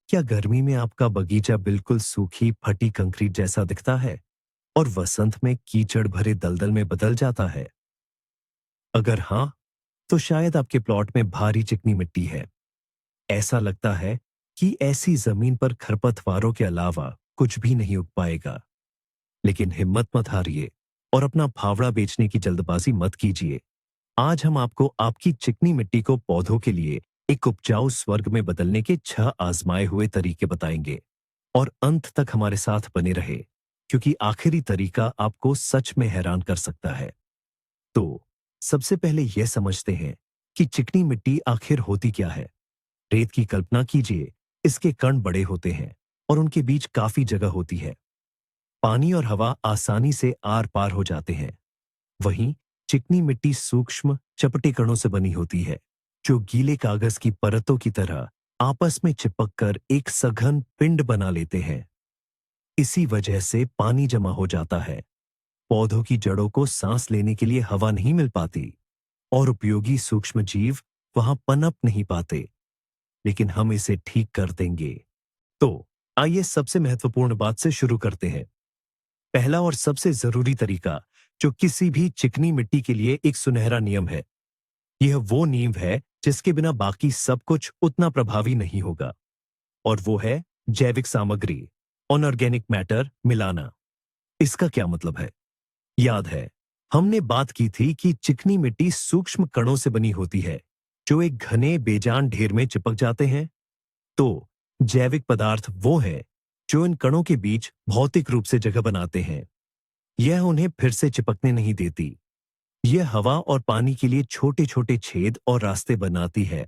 क्या गर्मी में आपका बगीचा बिल्कुल सूखी फटी कंक्रीट जैसा दिखता है और वसंत में कीचड़ भरे दलदल में बदल जाता है? अगर हाँ, तो शायद आपके प्लॉट में भारी चिकनी मिट्टी है। ऐसा लगता है कि ऐसी जमीन पर खरपतवारों के अलावा कुछ भी नहीं उग पाएगा। लेकिन हिम्मत मत हारिए और अपना फावड़ा बेचने की जल्दबाजी मत कीजिए। आज हम आपको आपकी चिकनी मिट्टी को पौधों के लिए एक उपजाऊ स्वर्ग में बदलने के 6 आजमाए हुए तरीके बताएंगे। और अंत तक हमारे साथ बने रहे, क्योंकि आखिरी तरीका आपको सच में हैरान कर सकता है। तो सबसे पहले यह समझते हैं कि चिकनी मिट्टी आखिर होती क्या है। रेत की कल्पना कीजिए, इसके कण बड़े होते हैं और उनके बीच काफी जगह होती है। पानी और हवा आसानी से आर पार हो जाते हैं। वहीं चिकनी मिट्टी सूक्ष्म चपटे कणों से बनी होती है, जो गीले कागज की परतों की तरह आपस में चिपककर एक सघन पिंड बना लेते हैं। इसी वजह से पानी जमा हो जाता है, पौधों की जड़ों को सांस लेने के लिए हवा नहीं मिल पाती और उपयोगी सूक्ष्म जीव वहां पनप नहीं पाते। लेकिन हम इसे ठीक कर देंगे। तो आइए सबसे महत्वपूर्ण बात से शुरू करते हैं। पहला और सबसे जरूरी तरीका, जो किसी भी चिकनी मिट्टी के लिए एक सुनहरा नियम है, यह वो नींव है जिसके बिना बाकी सब कुछ उतना प्रभावी नहीं होगा। और वो है जैविक सामग्री, अनऑर्गेनिक मैटर मिलाना। इसका क्या मतलब है? याद है, हमने बात की थी कि चिकनी मिट्टी सूक्ष्म कणों से बनी होती है, जो एक घने बेजान ढेर में चिपक जाते हैं। तो जैविक पदार्थ वो है जो इन कणों के बीच भौतिक रूप से जगह बनाते हैं। यह उन्हें फिर से चिपकने नहीं देती। यह हवा और पानी के लिए छोटे छोटे छेद और रास्ते बनाती है,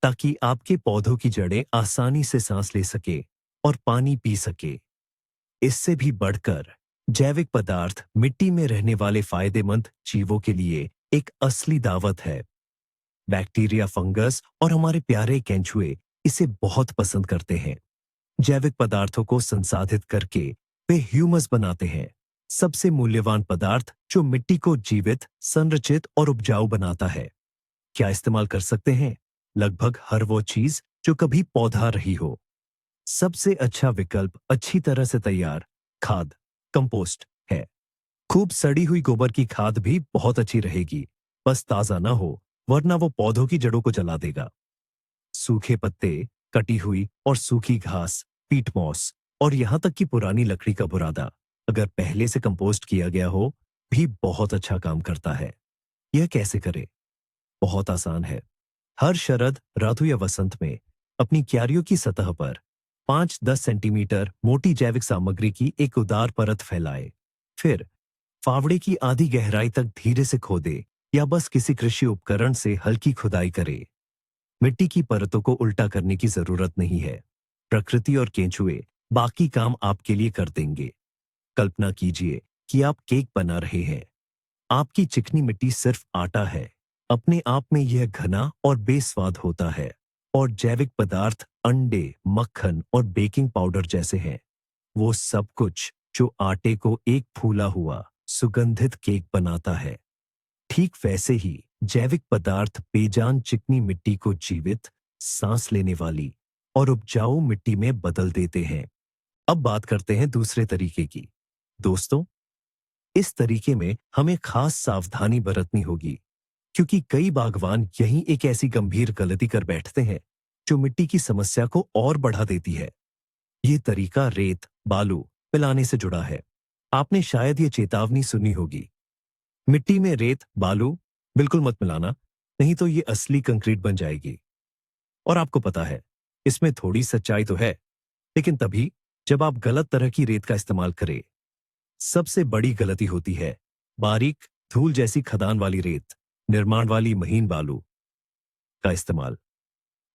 ताकि आपके पौधों की जड़ें आसानी से सांस ले सके और पानी पी सके। इससे भी बढ़कर जैविक पदार्थ मिट्टी में रहने वाले फायदेमंद जीवों के लिए एक असली दावत है। बैक्टीरिया, फंगस और हमारे प्यारे केंचुए इसे बहुत पसंद करते हैं। जैविक पदार्थों को संसाधित करके वे ह्यूमस बनाते हैं, सबसे मूल्यवान पदार्थ जो मिट्टी को जीवित, संरचित और उपजाऊ बनाता है। क्या इस्तेमाल कर सकते हैं? लगभग हर वो चीज जो कभी पौधा रही हो। सबसे अच्छा विकल्प अच्छी तरह से तैयार खाद, कंपोस्ट है। खूब सड़ी हुई गोबर की खाद भी बहुत अच्छी रहेगी, बस ताजा ना हो, वरना वो पौधों की जड़ों को जला देगा। सूखे पत्ते, कटी हुई और सूखी घास, पीट मॉस और यहां तक कि पुरानी लकड़ी का बुरादा, अगर पहले से कंपोस्ट किया गया हो, भी बहुत अच्छा काम करता है। यह कैसे करें? बहुत आसान है। हर शरद, ऋतु या वसंत में अपनी क्यारियों की सतह पर 5-10 सेंटीमीटर मोटी जैविक सामग्री की एक उदार परत फैलाए। फिर फावड़े की आधी गहराई तक धीरे से खोदे या बस किसी कृषि उपकरण से हल्की खुदाई करे। मिट्टी की परतों को उल्टा करने की जरूरत नहीं है। प्रकृति और केंचुए बाकी काम आपके लिए कर देंगे। कल्पना कीजिए कि आप केक बना रहे हैं। आपकी चिकनी मिट्टी सिर्फ आटा है। अपने आप में यह घना और बेस्वाद होता है, और जैविक पदार्थ अंडे, मक्खन और बेकिंग पाउडर जैसे हैं। वो सब कुछ जो आटे को एक फूला हुआ, सुगंधित केक बनाता है। ठीक वैसे ही जैविक पदार्थ बेजान चिकनी मिट्टी को जीवित, सांस लेने वाली और उपजाऊ मिट्टी में बदल देते हैं। अब बात करते हैं दूसरे तरीके की। दोस्तों, इस तरीके में हमें खास सावधानी बरतनी होगी, क्योंकि कई बागवान यही एक ऐसी गंभीर गलती कर बैठते हैं जो मिट्टी की समस्या को और बढ़ा देती है। ये तरीका रेत, बालू मिलाने से जुड़ा है। आपने शायद ये चेतावनी सुनी होगी, मिट्टी में रेत, बालू बिल्कुल मत मिलाना, नहीं तो ये असली कंक्रीट बन जाएगी। और आपको पता है, इसमें थोड़ी सच्चाई तो है, लेकिन तभी जब आप गलत तरह की रेत का इस्तेमाल करें। सबसे बड़ी गलती होती है बारीक, धूल जैसी खदान वाली रेत, निर्माण वाली महीन बालू का इस्तेमाल।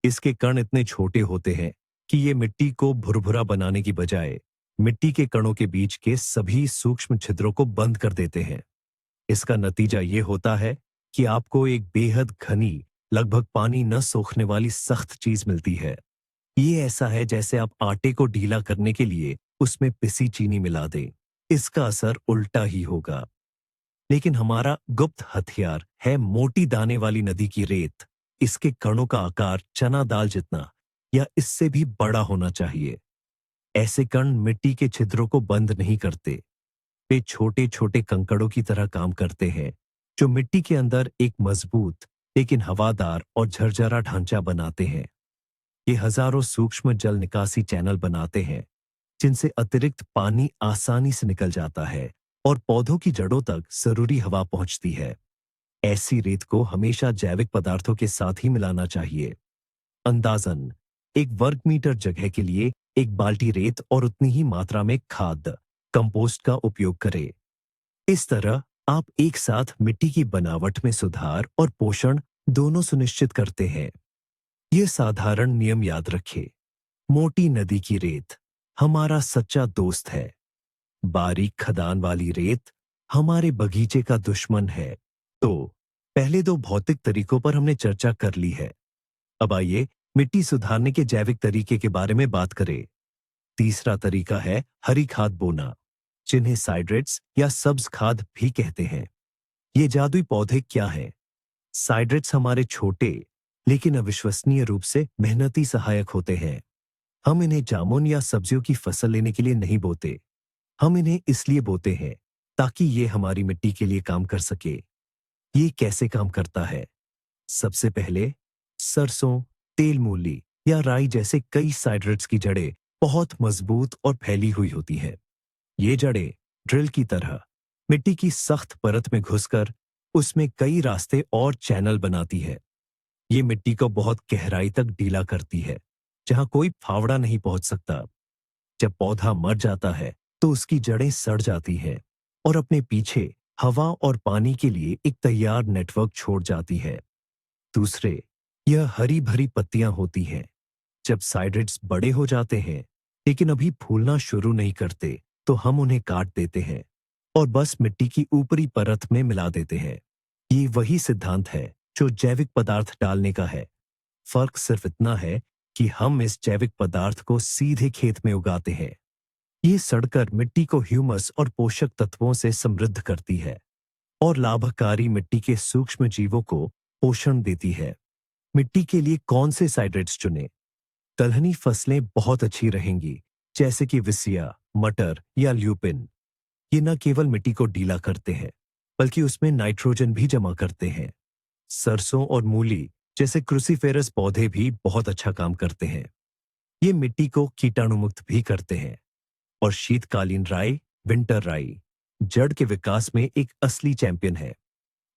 इसके कण इतने छोटे होते हैं कि ये मिट्टी को भुरभुरा बनाने की बजाय मिट्टी के कणों के बीच के सभी सूक्ष्म छिद्रों को बंद कर देते हैं। इसका नतीजा ये होता है कि आपको एक बेहद घनी, लगभग पानी न सोखने वाली सख्त चीज मिलती है। ये ऐसा है जैसे आप आटे को ढीला करने के लिए उसमें पिसी चीनी मिला दें। इसका असर उल्टा ही होगा। लेकिन हमारा गुप्त हथियार है मोटी दाने वाली नदी की रेत। इसके कणों का आकार चना दाल जितना, या इससे भी बड़ा होना चाहिए। ऐसे कण मिट्टी के छिद्रों को बंद नहीं करते। वे छोटे छोटे कंकड़ों की तरह काम करते हैं, जो मिट्टी के अंदर एक मजबूत लेकिन हवादार और झरझरा ढांचा बनाते हैं। ये हजारों सूक्ष्म जल निकासी चैनल बनाते हैं, जिनसे अतिरिक्त पानी आसानी से निकल जाता है और पौधों की जड़ों तक जरूरी हवा पहुंचती है। ऐसी रेत को हमेशा जैविक पदार्थों के साथ ही मिलाना चाहिए। अंदाजन 1 वर्ग मीटर जगह के लिए 1 बाल्टी रेत और उतनी ही मात्रा में खाद कंपोस्ट का उपयोग करें। इस तरह आप एक साथ मिट्टी की बनावट में सुधार और पोषण दोनों सुनिश्चित करते हैं। ये साधारण नियम याद रखें। मोटी नदी की रेत हमारा सच्चा दोस्त है। बारीक खदान वाली रेत हमारे बगीचे का दुश्मन है। तो पहले दो भौतिक तरीकों पर हमने चर्चा कर ली है। अब आइए मिट्टी सुधारने के जैविक तरीके के बारे में बात करें। तीसरा तरीका है हरी खाद बोना, जिन्हें साइड्रेट्स या सब्ज खाद भी कहते हैं। ये जादुई पौधे क्या हैं? साइड्रेट्स हमारे छोटे लेकिन अविश्वसनीय रूप से मेहनती सहायक होते हैं। हम इन्हें जामुन या सब्जियों की फसल लेने के लिए नहीं बोते। हम इन्हें इसलिए बोते हैं ताकि ये हमारी मिट्टी के लिए काम कर सके। ये कैसे काम करता है? सबसे पहले सरसों, तेल मूली या राई जैसे कई साइड्रेट्स की जड़ें बहुत मजबूत और फैली हुई होती हैं। ये जड़ें ड्रिल की तरह मिट्टी की सख्त परत में घुसकर उसमें कई रास्ते और चैनल बनाती है। ये मिट्टी को बहुत गहराई तक ढीला करती है, जहां कोई फावड़ा नहीं पहुंच सकता। जब पौधा मर जाता है तो उसकी जड़ें सड़ जाती हैं और अपने पीछे हवा और पानी के लिए एक तैयार नेटवर्क छोड़ जाती है। दूसरे, यह हरी भरी पत्तियां होती हैं। जब साइड्रेट्स बड़े हो जाते हैं लेकिन अभी फूलना शुरू नहीं करते, तो हम उन्हें काट देते हैं और बस मिट्टी की ऊपरी परत में मिला देते हैं। ये वही सिद्धांत है जो जैविक पदार्थ डालने का है। फर्क सिर्फ इतना है कि हम इस जैविक पदार्थ को सीधे खेत में उगाते हैं। ये सड़कर मिट्टी को ह्यूमस और पोषक तत्वों से समृद्ध करती है और लाभकारी मिट्टी के सूक्ष्म जीवों को पोषण देती है। मिट्टी के लिए कौन से साइड्रेट्स चुनें? दलहनी फसलें बहुत अच्छी रहेंगी, जैसे कि विसिया, मटर या ल्यूपिन। ये न केवल मिट्टी को ढीला करते हैं, बल्कि उसमें नाइट्रोजन भी जमा करते हैं। सरसों और मूली जैसे क्रूसीफेरस पौधे भी बहुत अच्छा काम करते हैं। ये मिट्टी को कीटाणुमुक्त भी करते हैं। और शीतकालीन राई, विंटर राई, जड़ के विकास में एक असली चैंपियन है।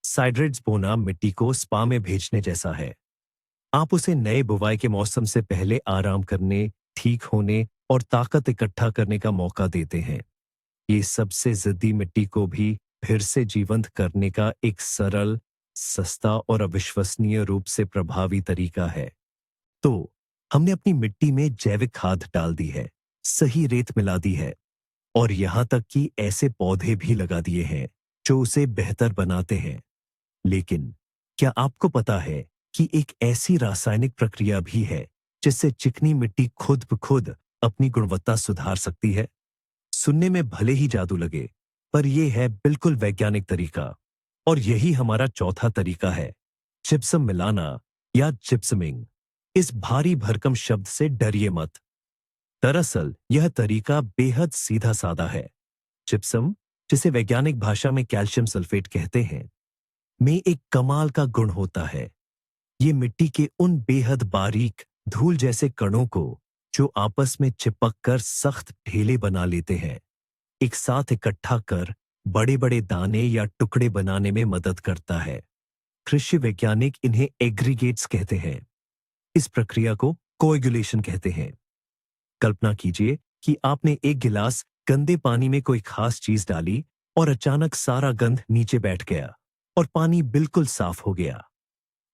साइड्रेट्स बोना मिट्टी को स्पा में भेजने जैसा है। आप उसे नए बुवाई के मौसम से पहले आराम करने, ठीक होने और ताकत इकट्ठा करने का मौका देते हैं। ये सबसे जिद्दी मिट्टी को भी फिर से जीवंत करने का एक सरल, सस्ता और अविश्वसनीय रूप से प्रभावी तरीका है। तो हमने अपनी मिट्टी में जैविक खाद डाल दी है, सही रेत मिला दी है और यहां तक कि ऐसे पौधे भी लगा दिए हैं जो उसे बेहतर बनाते हैं। लेकिन क्या आपको पता है कि एक ऐसी रासायनिक प्रक्रिया भी है जिससे चिकनी मिट्टी खुद ब खुद अपनी गुणवत्ता सुधार सकती है? सुनने में भले ही जादू लगे, पर यह है बिल्कुल वैज्ञानिक तरीका। और यही हमारा चौथा तरीका है, जिप्सम मिलाना या जिप्समिंग। इस भारी भरकम शब्द से डरिए मत। दरअसल यह तरीका बेहद सीधा साधा है। जिप्सम, जिसे वैज्ञानिक भाषा में कैल्शियम सल्फेट कहते हैं, में एक कमाल का गुण होता है। ये मिट्टी के उन बेहद बारीक धूल जैसे कणों को, जो आपस में चिपक कर सख्त ढेले बना लेते हैं, एक साथ इकट्ठा कर बड़े बड़े दाने या टुकड़े बनाने में मदद करता है। कृषि वैज्ञानिक इन्हें एग्रीगेट्स कहते हैं। इस प्रक्रिया को कोएगुलेशन कहते हैं। कल्पना कीजिए कि आपने एक गिलास गंदे पानी में कोई खास चीज डाली और अचानक सारा गंध नीचे बैठ गया और पानी बिल्कुल साफ हो गया।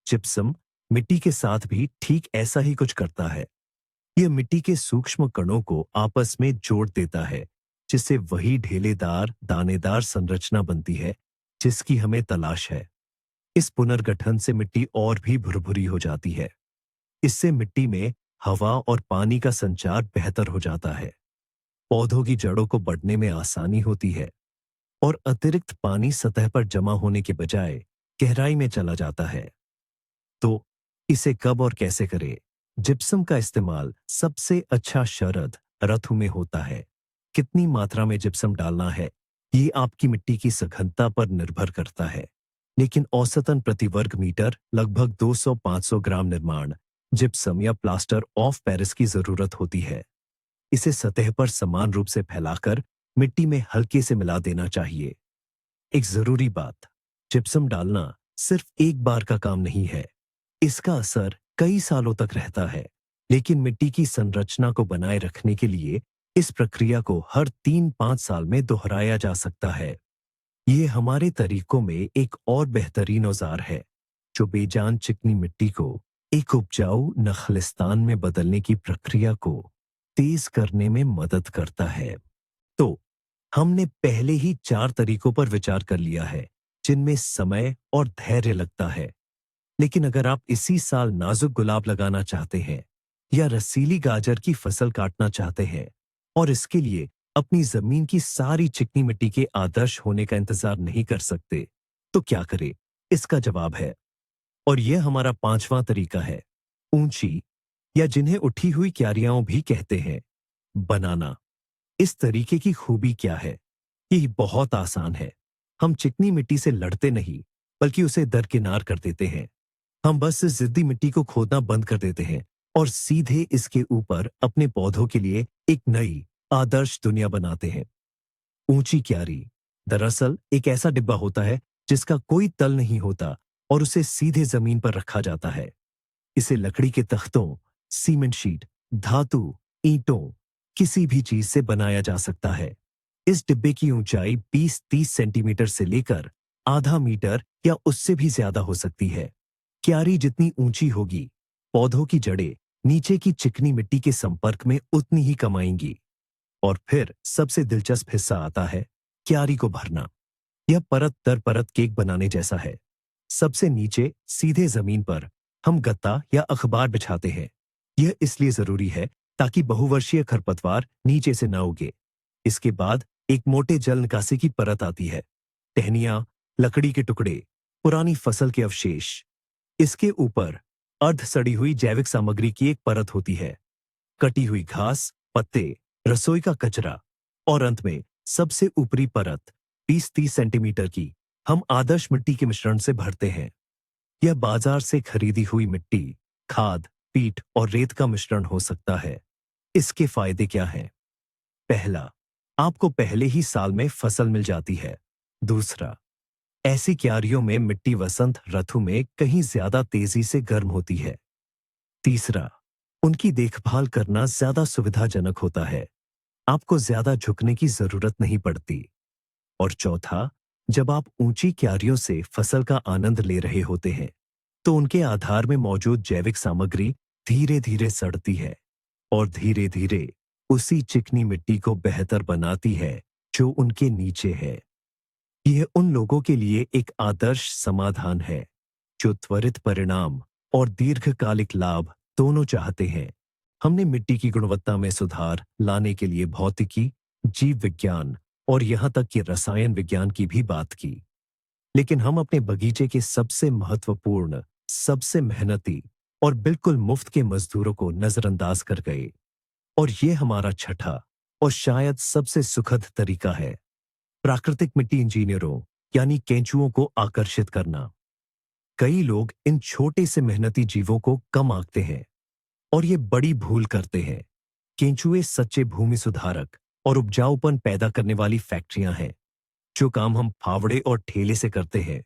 जिप्सम मिट्टी के साथ भी ठीक ऐसा ही कुछ करता है। यह मिट्टी के सूक्ष्म कणों को आपस में जोड़ देता है, जिससे वही ढेलेदार, दानेदार संरचना बनती है जिसकी हमें तलाश है। इस पुनर्गठन से मिट्टी और भी भुरभुरी हो जाती है। इससे मिट्टी में हवा और पानी का संचार बेहतर हो जाता है। पौधों की जड़ों को बढ़ने में आसानी होती है और अतिरिक्त पानी सतह पर जमा होने के बजाय गहराई में चला जाता है। तो इसे कब और कैसे करें, जिप्सम का इस्तेमाल सबसे अच्छा शरद रथु में होता है। कितनी मात्रा में जिप्सम डालना है, ये आपकी मिट्टी की सघनता पर निर्भर करता है। लेकिन औसतन प्रति वर्ग मीटर लगभग 200-500 ग्राम निर्माण जिप्सम या प्लास्टर ऑफ पेरिस की जरूरत होती है। इसे सतह पर समान रूप से फैलाकर मिट्टी में हल्के से मिला देना चाहिए। एक जरूरी बात, जिप्सम डालना सिर्फ एक बार का काम नहीं है। इसका असर कई सालों तक रहता है, लेकिन मिट्टी की संरचना को बनाए रखने के लिए इस प्रक्रिया को हर 3-5 साल में दोहराया जा सकता है। ये हमारे तरीकों में एक और बेहतरीन औजार है, जो बेजान चिकनी मिट्टी को एक उपजाऊ नखलिस्तान में बदलने की प्रक्रिया को तेज करने में मदद करता है। तो हमने पहले ही 4 तरीकों पर विचार कर लिया है, जिनमें समय और धैर्य लगता है। लेकिन अगर आप इसी साल नाजुक गुलाब लगाना चाहते हैं या रसीली गाजर की फसल काटना चाहते हैं और इसके लिए अपनी जमीन की सारी चिकनी मिट्टी के आदर्श होने का इंतजार नहीं कर सकते, तो क्या करें? इसका जवाब है, और यह हमारा 5वां तरीका है, ऊंची या जिन्हें उठी हुई क्यारियां भी कहते हैं, बनाना। इस तरीके की खूबी क्या है? ये बहुत आसान है। हम चिकनी मिट्टी से लड़ते नहीं, बल्कि उसे दरकिनार कर देते हैं। हम बस इस जिद्दी मिट्टी को खोदना बंद कर देते हैं और सीधे इसके ऊपर अपने पौधों के लिए एक नई आदर्श दुनिया बनाते हैं। ऊंची क्यारी दरअसल एक ऐसा डिब्बा होता है जिसका कोई तल नहीं होता और उसे सीधे जमीन पर रखा जाता है। इसे लकड़ी के तख्तों, सीमेंट शीट, धातु, ईंटों, किसी भी चीज से बनाया जा सकता है। इस डिब्बे की ऊंचाई 20-30 सेंटीमीटर से लेकर आधा मीटर या उससे भी ज्यादा हो सकती है। क्यारी जितनी ऊंची होगी, पौधों की जड़ें नीचे की चिकनी मिट्टी के संपर्क में उतनी ही कम आएंगी। और फिर सबसे दिलचस्प हिस्सा आता है, क्यारी को भरना। यह परत दर परत केक बनाने जैसा है। सबसे नीचे सीधे जमीन पर हम गत्ता या अखबार बिछाते हैं। यह इसलिए जरूरी है ताकि बहुवर्षीय खरपतवार नीचे से न उगे। इसके बाद एक मोटे जल निकासी की परत आती है। टहनियां, लकड़ी के टुकड़े, पुरानी फसल के अवशेष। इसके ऊपर अर्ध सड़ी हुई जैविक सामग्री की एक परत होती है। कटी हुई घास, पत्ते, रसोई का कचरा और अंत में सबसे ऊपरी परत 20-30 सेंटीमीटर की हम आदर्श मिट्टी के मिश्रण से भरते हैं। यह बाजार से खरीदी हुई मिट्टी, खाद, पीट और रेत का मिश्रण हो सकता है। इसके फायदे क्या हैं? पहला, आपको पहले ही साल में फसल मिल जाती है। दूसरा, ऐसी क्यारियों में मिट्टी वसंत ऋतु में कहीं ज्यादा तेजी से गर्म होती है। तीसरा, उनकी देखभाल करना ज्यादा सुविधाजनक होता है। आपको ज्यादा झुकने की जरूरत नहीं पड़ती। और चौथा, जब आप ऊंची क्यारियों से फसल का आनंद ले रहे होते हैं, तो उनके आधार में मौजूद जैविक सामग्री धीरे धीरे सड़ती है और धीरे धीरे उसी चिकनी मिट्टी को बेहतर बनाती है जो उनके नीचे है। यह उन लोगों के लिए एक आदर्श समाधान है जो त्वरित परिणाम और दीर्घकालिक लाभ दोनों चाहते हैं। हमने मिट्टी की गुणवत्ता में सुधार लाने के लिए भौतिकी, जीव विज्ञान और यहां तक कि रसायन विज्ञान की भी बात की। लेकिन हम अपने बगीचे के सबसे महत्वपूर्ण, सबसे मेहनती और बिल्कुल मुफ्त के मजदूरों को नजरअंदाज कर गए। और यह हमारा छठा और शायद सबसे सुखद तरीका है, प्राकृतिक मिट्टी इंजीनियरों यानी केंचुओं को आकर्षित करना। कई लोग इन छोटे से मेहनती जीवों को कम आंकते हैं और ये बड़ी भूल करते हैं। केंचुए सच्चे भूमि सुधारक और उपजाऊपन पैदा करने वाली फैक्ट्रियां हैं। जो काम हम फावड़े और ठेले से करते हैं,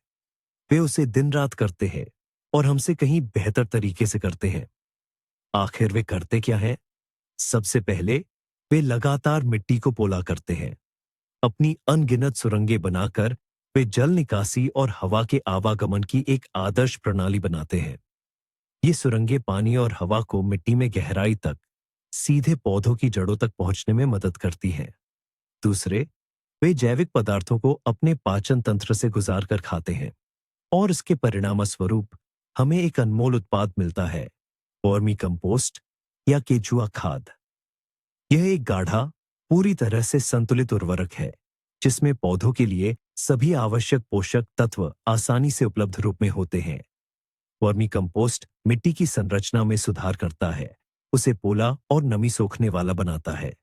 वे उसे दिन रात करते हैं और हमसे कहीं बेहतर तरीके से करते हैं। आखिर वे करते क्या है? सबसे पहले वे लगातार मिट्टी को पोला करते हैं। अपनी अनगिनत सुरंगें बनाकर वे जल निकासी और हवा के आवागमन की एक आदर्श प्रणाली बनाते हैं। ये सुरंगें पानी और हवा को मिट्टी में गहराई तक, सीधे पौधों की जड़ों तक पहुंचने में मदद करती हैं। दूसरे, वे जैविक पदार्थों को अपने पाचन तंत्र से गुजार कर खाते हैं और इसके परिणामस्वरूप हमें एक अनमोल उत्पाद मिलता है, वर्मी कंपोस्ट या केचुआ खाद। यह एक गाढ़ा, पूरी तरह से संतुलित उर्वरक है जिसमें पौधों के लिए सभी आवश्यक पोषक तत्व आसानी से उपलब्ध रूप में होते हैं। वर्मी कंपोस्ट मिट्टी की संरचना में सुधार करता है, उसे पोला और नमी सोखने वाला बनाता है।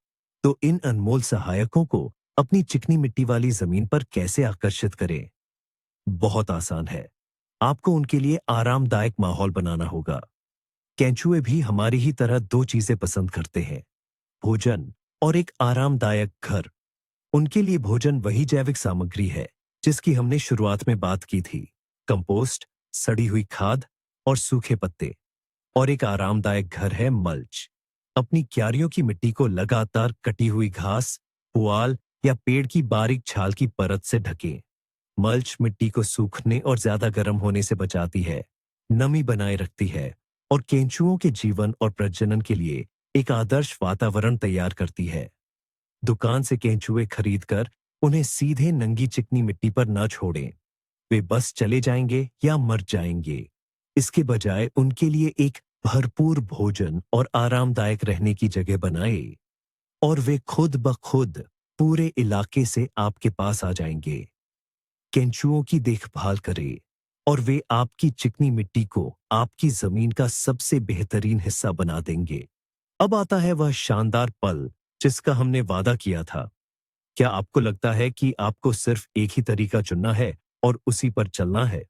तो इन अनमोल सहायकों को अपनी चिकनी मिट्टी वाली जमीन पर कैसे आकर्षित करें? बहुत आसान है। आपको उनके लिए आरामदायक माहौल बनाना होगा। केंचुए भी हमारी ही तरह दो चीजें पसंद करते हैं, भोजन और एक आरामदायक घर। उनके लिए भोजन वही जैविक सामग्री है जिसकी हमने शुरुआत में बात की थी, कंपोस्ट, सड़ी हुई खाद और सूखे पत्ते। और एक आरामदायक घर है मल्च। अपनी क्यारियों की मिट्टी को लगातार कटी हुई घास, पुआल या पेड़ की बारीक छाल की परत से ढकें। मल्च मिट्टी को सूखने और ज्यादा गर्म होने से बचाती है, नमी बनाए रखती है और केंचुओं के जीवन और प्रजनन के लिए एक आदर्श वातावरण तैयार करती है। दुकान से केंचुए खरीदकर उन्हें सीधे नंगी चिकनी मिट्टी पर न छोड़ें। वे बस चले जाएंगे या मर जाएंगे। इसके बजाय उनके लिए एक भरपूर भोजन और आरामदायक रहने की जगह बनाए और वे खुद ब खुद पूरे इलाके से आपके पास आ जाएंगे। केंचुओं की देखभाल करें और वे आपकी चिकनी मिट्टी को आपकी जमीन का सबसे बेहतरीन हिस्सा बना देंगे। अब आता है वह शानदार पल जिसका हमने वादा किया था। क्या आपको लगता है कि आपको सिर्फ एक ही तरीका चुनना है और उसी पर चलना है?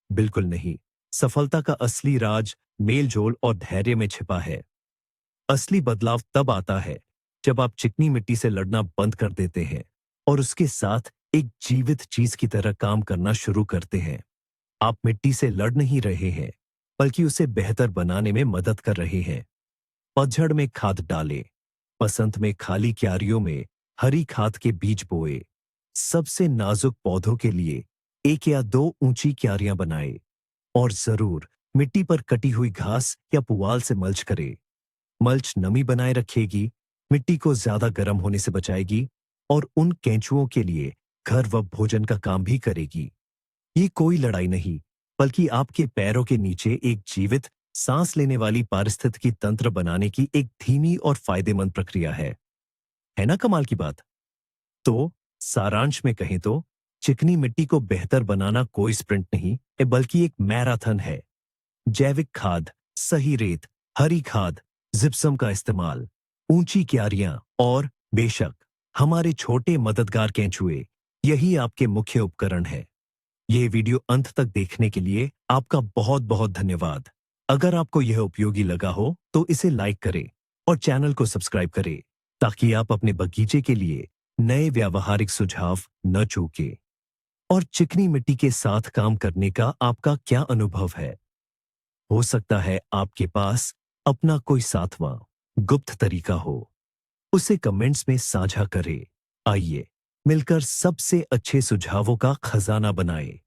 बिल्कुल नहीं। सफलता का असली राज मेलजोल और धैर्य में छिपा है। असली बदलाव तब आता है जब आप चिकनी मिट्टी से लड़ना बंद कर देते हैं और उसके साथ एक जीवित चीज की तरह काम करना शुरू करते हैं। आप मिट्टी से लड़ नहीं रहे हैं, बल्कि उसे बेहतर बनाने में मदद कर रहे हैं। पतझड़ में खाद डालें, बसंत में खाली क्यारियों में हरी खाद के बीज बोए, सबसे नाजुक पौधों के लिए एक या दो ऊंची क्यारियां बनाए और जरूर मिट्टी पर कटी हुई घास या पुआल से मल्च करें। मल्च नमी बनाए रखेगी, मिट्टी को ज्यादा गर्म होने से बचाएगी और उन केंचुओं के लिए घर व भोजन का काम भी करेगी। ये कोई लड़ाई नहीं, बल्कि आपके पैरों के नीचे एक जीवित, सांस लेने वाली पारिस्थितिकी तंत्र बनाने की एक धीमी और फायदेमंद प्रक्रिया है। है ना कमाल की बात? तो सारांश में कहें तो चिकनी मिट्टी को बेहतर बनाना कोई स्प्रिंट नहीं है, बल्कि एक मैराथन है। जैविक खाद, सही रेत, हरी खाद, जिप्सम का इस्तेमाल, ऊंची क्यारियां और बेशक हमारे छोटे मददगार केंचुए, यही आपके मुख्य उपकरण है। यह वीडियो अंत तक देखने के लिए आपका बहुत बहुत धन्यवाद। अगर आपको यह उपयोगी लगा हो तो इसे लाइक करें और चैनल को सब्सक्राइब करें ताकि आप अपने बगीचे के लिए नए व्यावहारिक सुझाव न चूकें। और चिकनी मिट्टी के साथ काम करने का आपका क्या अनुभव है? हो सकता है आपके पास अपना कोई साथवां गुप्त तरीका हो। उसे कमेंट्स में साझा करें। आइए मिलकर सबसे अच्छे सुझावों का खजाना बनाएं।